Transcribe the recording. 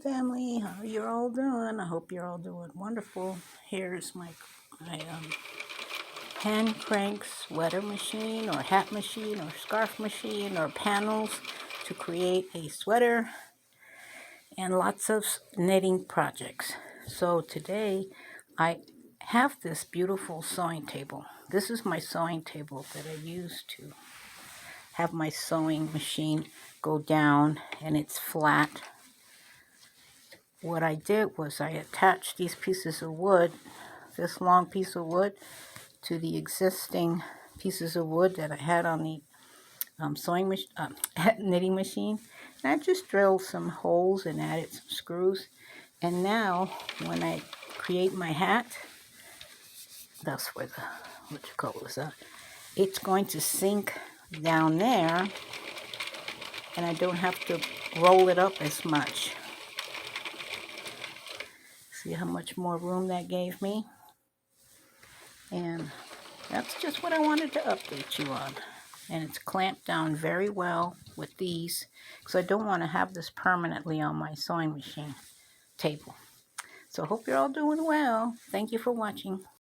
family, how you all doing? I hope you're all doing wonderful. Here's my hand crank sweater machine or hat machine or scarf machine or panels to create a sweater and lots of knitting projects. So today I have this beautiful sewing table. This is my sewing table that I use to have my sewing machine go down, and it's flat. What I did was I attached these pieces of wood, this long piece of wood, to the existing pieces of wood that I had on the knitting machine. And I just drilled some holes and added some screws. And now when I create my hat, that's where the, what you call this, it's going to sink down there, and I don't have to roll it up as much. See how much more room that gave me? And that's just what I wanted to update you on. And it's clamped down very well with these, because I don't want to have this permanently on my sewing machine table. So I hope you're all doing well. Thank you for watching.